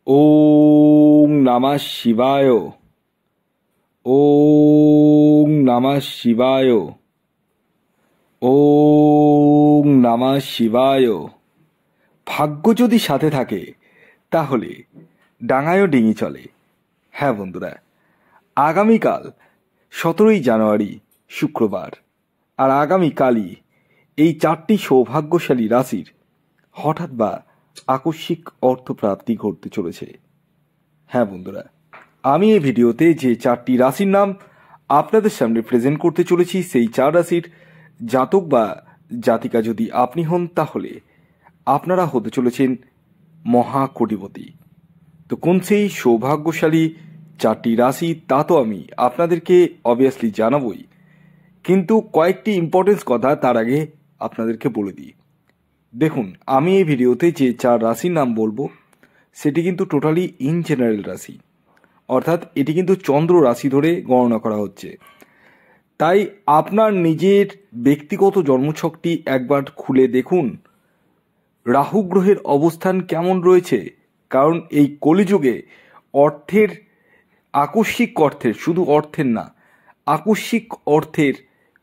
ওং নমঃ শিবায়। ওং নমঃ শিবায়। ওং নমঃ শিবায়। ভাগ্য যদি সাথে থাকে তাহলে ডাঙায়ও ডিঙি চলে। হ্যাঁ বন্ধুরা, আগামীকাল 17ই জানুয়ারি শুক্রবার, আর আগামীকালই এই 4টি সৌভাগ্যশালী রাশির হঠাৎ বা আকস্মিক অর্থপ্রাপ্তি ঘটতে চলেছে। হ্যাঁ বন্ধুরা, আমি এই ভিডিওতে যে 4টি রাশির নাম আপনাদের সামনে প্রেজেন্ট করতে চলেছি, সেই 4 রাশির জাতক বা জাতিকা যদি আপনি হন তাহলে আপনারা হতে চলেছেন মহাকোটিপতি। তো কোন সেই সৌভাগ্যশালী 4টি রাশি তা তো আমি আপনাদেরকে অবভিয়াসলি জানাবই, কিন্তু কয়েকটি ইম্পর্টেন্স কথা তার আগে আপনাদেরকে বলে দিই। দেখুন, আমি এই ভিডিওতে যে 4 রাশির নাম বলবো সেটি কিন্তু টোটালি ইন জেনারেল রাশি, অর্থাৎ এটি কিন্তু চন্দ্র রাশি ধরে গণনা করা হচ্ছে। তাই আপনার নিজের ব্যক্তিগত জন্মছকটি একবার খুলে দেখুন রাহু গ্রহের অবস্থান কেমন রয়েছে, কারণ এই কলিযুগে অর্থের, আকস্মিক অর্থের, শুধু অর্থের না, আকস্মিক অর্থের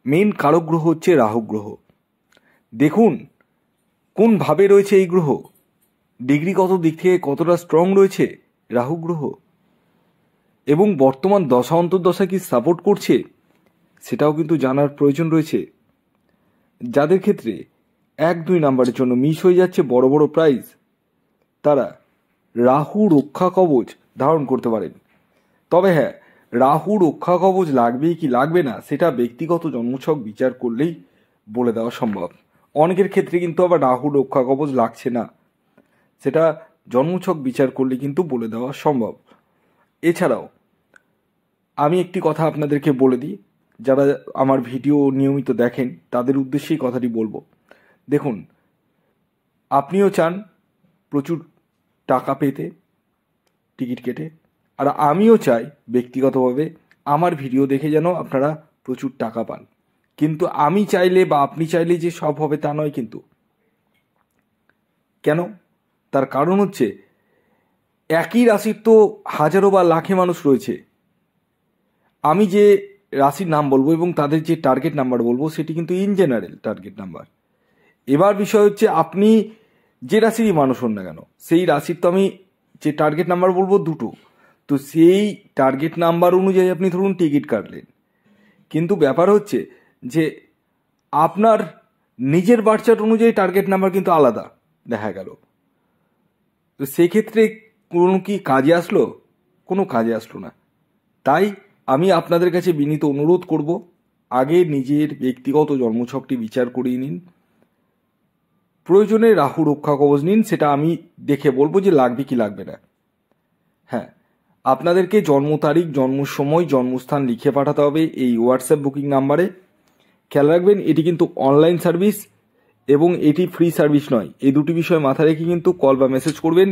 মেন কারক গ্রহ হচ্ছে রাহু গ্রহ। দেখুন কোন ভাবে রয়েছে এই গ্রহ, ডিগ্রিগত দিক থেকে কতটা স্ট্রং রয়েছে রাহু গ্রহ, এবং বর্তমান দশা অন্তর্দশা কি সাপোর্ট করছে সেটাও কিন্তু জানার প্রয়োজন রয়েছে। যাদের ক্ষেত্রে 1-2 নাম্বারের জন্য মিস হয়ে যাচ্ছে বড় বড় প্রাইজ, তারা রাহু রক্ষা কবচ ধারণ করতে পারেন। তবে হ্যাঁ, রাহু রক্ষা কবচ লাগবে কি লাগবে না সেটা ব্যক্তিগত জন্মছক বিচার করলেই বলে দেওয়া সম্ভব। অনেকের ক্ষেত্রে কিন্তু আবার রাহু রক্ষা কবচ লাগছে না, সেটা জন্মছক বিচার করলে কিন্তু বলে দেওয়া সম্ভব। এছাড়াও আমি একটি কথা আপনাদেরকে বলে দিই, যারা আমার ভিডিও নিয়মিত দেখেন তাদের উদ্দেশ্যেই কথাটি বলবো। দেখুন, আপনিও চান প্রচুর টাকা পেতে টিকিট কেটে, আর আমিও চাই ব্যক্তিগতভাবে আমার ভিডিও দেখে যেন আপনারা প্রচুর টাকা পান, কিন্তু আমি চাইলে বা আপনি চাইলে যে সব হবে তা নয়। কিন্তু কেন? তার কারণ হচ্ছে একই রাশির তো হাজারো বা লাখে মানুষ রয়েছে। আমি যে রাশির নাম বলবো এবং তাদের যে টার্গেট নাম্বার বলবো সেটি কিন্তু ইন জেনারেল টার্গেট নাম্বার। এবার বিষয় হচ্ছে আপনি যে রাশিরই মানুষ হন না কেন, সেই রাশির তো আমি যে টার্গেট নাম্বার বলবো দুটো, তো সেই টার্গেট নাম্বার অনুযায়ী আপনি ধরুন টিকিট কাটলেন, কিন্তু ব্যাপার হচ্ছে যে আপনার নিজের বার্থচার্ট অনুযায়ী টার্গেট নাম্বার কিন্তু আলাদা দেখা গেল। তো সেক্ষেত্রে কোনো কি কাজে আসলো? কোনো কাজে আসলো না। তাই আমি আপনাদের কাছে বিনীত অনুরোধ করব, আগে নিজের ব্যক্তিগত জন্মছকটি বিচার করিয়ে নিন, প্রয়োজনে রাহু রক্ষা কবচ নিন, সেটা আমি দেখে বলবো যে লাগবে কি লাগবে না। হ্যাঁ, আপনাদেরকে জন্ম তারিখ, জন্ম সময়, জন্মস্থান লিখে পাঠাতে হবে এই হোয়াটসঅ্যাপ বুকিং নাম্বারে। খেয়াল রাখবেন, এটি কিন্তু অনলাইন সার্ভিস এবং এটি ফ্রি সার্ভিস নয়। এই দুটি বিষয় মাথায় রেখে কিন্তু কল বা মেসেজ করবেন।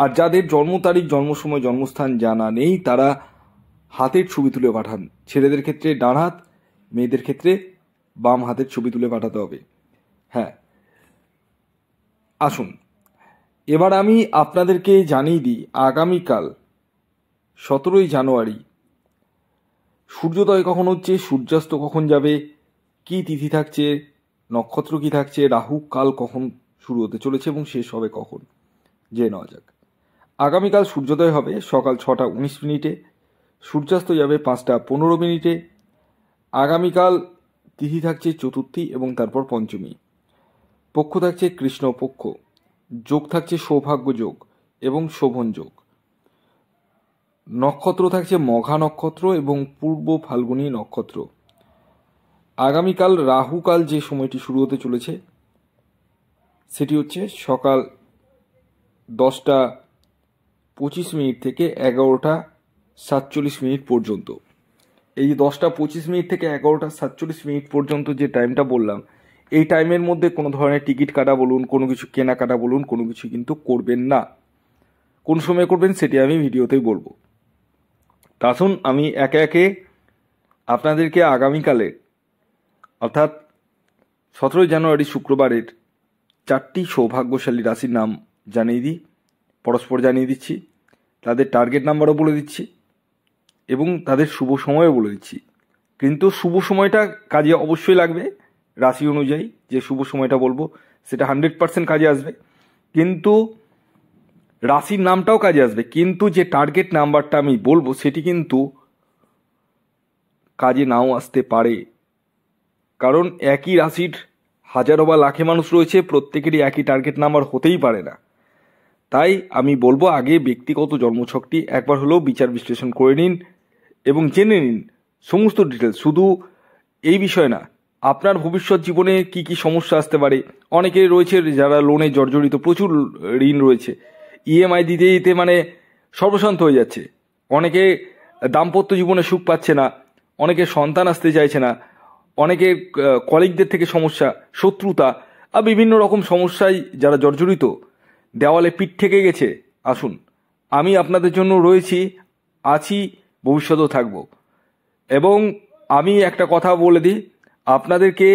আর যাদের জন্ম তারিখ, জন্ম সময়, জন্মস্থান জানা নেই তারা হাতের ছবি তুলে পাঠান। ছেলেদের ক্ষেত্রে ডান হাত, মেয়েদের ক্ষেত্রে বাম হাতের ছবি তুলে পাঠাতে হবে। হ্যাঁ, আসুন এবার আমি আপনাদেরকে জানিয়ে দিই আগামীকাল 17ই জানুয়ারি সূর্যোদয় কখন হচ্ছে, সূর্যাস্ত কখন যাবে, কি তিথি থাকছে, নক্ষত্র কি থাকছে, রাহু কাল কখন শুরু হতে চলেছে এবং শেষ হবে কখন, জেনে নেওয়া যাক। আগামীকাল সূর্যোদয় হবে সকাল 6টা 19 মিনিটে, সূর্যাস্ত যাবে 5টা 15 মিনিটে। আগামীকাল তিথি থাকছে চতুর্থী এবং তারপর পঞ্চমী, পক্ষ থাকছে কৃষ্ণ পক্ষ, যোগ থাকছে সৌভাগ্য যোগ এবং শোভন যোগ, নক্ষত্র থাকছে মঘা নক্ষত্র এবং পূর্ব ফাল্গুনী নক্ষত্র। আগামীকাল রাহুকাল যে সময়টি শুরু হতে চলেছে সেটি হচ্ছে সকাল 10টা 25 মিনিট থেকে 11টা 47 মিনিট পর্যন্ত। এই 10টা 25 মিনিট থেকে 11টা 47 মিনিট পর্যন্ত যে টাইমটা বললাম, এই টাইমের মধ্যে কোনো ধরনের টিকিট কাটা বলুন, কোনো কিছু কেনাকাটা বলুন, কোনো কিছু কিন্তু করবেন না। কোন সময় করবেন সেটি আমি ভিডিওতেই বলবো। তা আসুন আমি একে একে আপনাদেরকে আগামীকালের, অর্থাৎ 17ই জানুয়ারি শুক্রবারের 4টি সৌভাগ্যশালী রাশির নাম জানিয়ে দিই, পরস্পর জানিয়ে দিচ্ছি। তাদের টার্গেট নাম্বারও বলে দিচ্ছি এবং তাদের শুভ সময়ও বলে দিচ্ছি। কিন্তু শুভ সময়টা কাজে অবশ্যই লাগবে, রাশি অনুযায়ী যে শুভ সময়টা বলবো সেটা 100% কাজে আসবে, কিন্তু রাশির নামটাও কাজে আসবে, কিন্তু যে টার্গেট নাম্বারটা আমি বলবো সেটি কিন্তু কাজে নাও আসতে পারে। কারণ একই রাশির হাজারো বা লাখে মানুষ রয়েছে, প্রত্যেকেরই একই টার্গেট নাম্বার হতেই পারে না। তাই আমি বলবো আগে ব্যক্তিগত জন্মছকটি একবার হলেও বিচার বিশ্লেষণ করে নিন এবং জেনে নিন সমস্ত ডিটেলস। শুধু এই বিষয় না, আপনার ভবিষ্যৎ জীবনে কি কি সমস্যা আসতে পারে। অনেকে রয়েছে যারা লোনে জর্জরিত, প্রচুর ঋণ রয়েছে, ইএমআই দিতে দিতে মানে সর্বশান্ত হয়ে যাচ্ছে। অনেকে দাম্পত্য জীবনে সুখ পাচ্ছে না, অনেকে সন্তান আসতে চাইছে না, অনেকে কলিগদের থেকে সমস্যা, শত্রুতা আর বিভিন্ন রকম সমস্যায় যারা জর্জরিত, দেওয়ালে পিঠ থেকে গেছে। আসুন, আমি আপনাদের জন্য রয়েছি, আছি, ভবিষ্যতেও থাকব। এবং আমি একটা কথা বলে দিই আপনাদেরকে,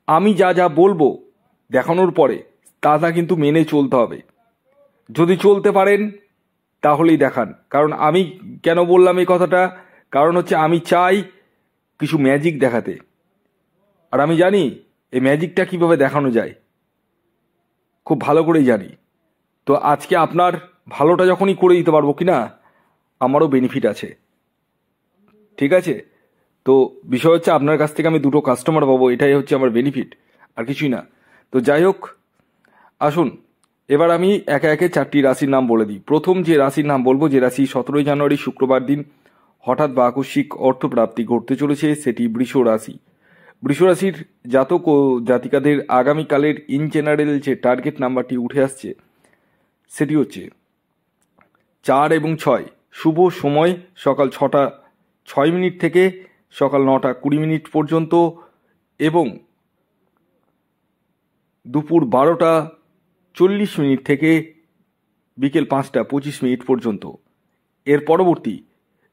আমি যা যা বলবো দেখানোর পরে তা কিন্তু মেনে চলতে হবে। যদি চলতে পারেন তাহলেই দেখান। কারণ আমি কেন বললাম এই কথাটা, কারণ হচ্ছে আমি চাই কিছু ম্যাজিক দেখাতে, আর আমি জানি এই ম্যাজিকটা কিভাবে দেখানো যায়, খুব ভালো করেই জানি। তো আজকে আপনার ভালোটা যখনই করে দিতে পারবো কিনা, আমারও বেনিফিট আছে, ঠিক আছে? তো বিষয় হচ্ছে আপনার কাছ থেকে আমি দুটো কাস্টমার পাবো, এটাই হচ্ছে আমার বেনিফিট, আর কিছুই না। তো যাই হোক, আসুন এবার আমি একে একে 4টি রাশির নাম বলে দিই। প্রথম যে রাশির নাম বলবো, যে রাশি 17 জানুয়ারি শুক্রবার দিন হঠাৎ বা আকস্মিক অর্থপ্রাপ্তি ঘটতে চলেছে, সেটি বৃষ রাশি। বৃষ রাশির জাতক ও জাতিকাদের আগামীকালের ইন জেনারেল যে টার্গেট নাম্বারটি উঠে আসছে সেটি হচ্ছে 4 এবং 6। শুভ সময় সকাল 6টা 6 মিনিট থেকে সকাল 9টা 20 মিনিট পর্যন্ত এবং দুপুর 12টা 40 মিনিট থেকে বিকেল 5টা 25 মিনিট পর্যন্ত। এর পরবর্তী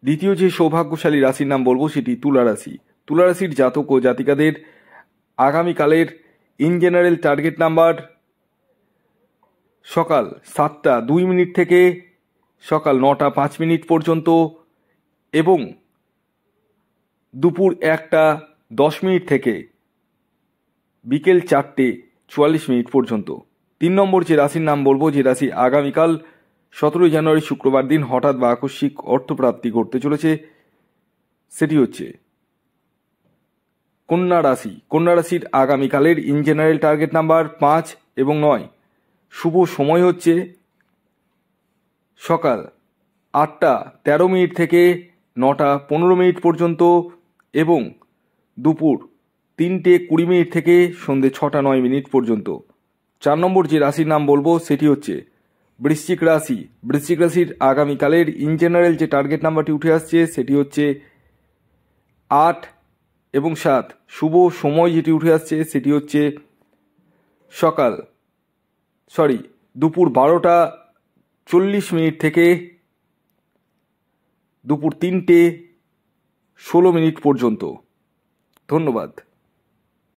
দ্বিতীয় যে সৌভাগ্যশালী রাশির নাম বলবো সেটি তুলা রাশি। তুলা রাশির জাতক ও জাতিকাদের আগামীকালের ইন জেনারেল টার্গেট নাম্বার সকাল 7টা 2 মিনিট থেকে সকাল 9টা 5 মিনিট পর্যন্ত এবং দুপুর 1টা 10 মিনিট থেকে বিকেল 4টে 44 মিনিট পর্যন্ত। 3 নম্বর যে রাশির নাম বলবো, যে রাশি আগামীকাল 17 জানুয়ারি শুক্রবার দিন হঠাৎ বা আকস্মিক অর্থপ্রাপ্তি ঘটতে চলেছে, সেটি হচ্ছে কন্যা রাশি। কন্যা রাশির আগামীকালের ইন জেনারেল টার্গেট নাম্বার 5 এবং 9। শুভ সময় হচ্ছে সকাল 8টা 13 মিনিট থেকে 9টা 15 মিনিট পর্যন্ত এবং দুপুর 3টে 20 মিনিট থেকে সন্ধ্যে 6টা 9 মিনিট পর্যন্ত। 4 নম্বর যে রাশির নাম বলবো সেটি হচ্ছে বৃশ্চিক রাশি। বৃশ্চিক রাশির আগামীকালের ইন জেনারেল যে টার্গেট নাম্বারটি উঠে আসছে সেটি হচ্ছে 8 এবং 7। শুভ সময় যেটি উঠে আসছে সেটি হচ্ছে দুপুর 12টা 40 মিনিট থেকে দুপুর 3টে 16 মিনিট পর্যন্ত। ধন্যবাদ।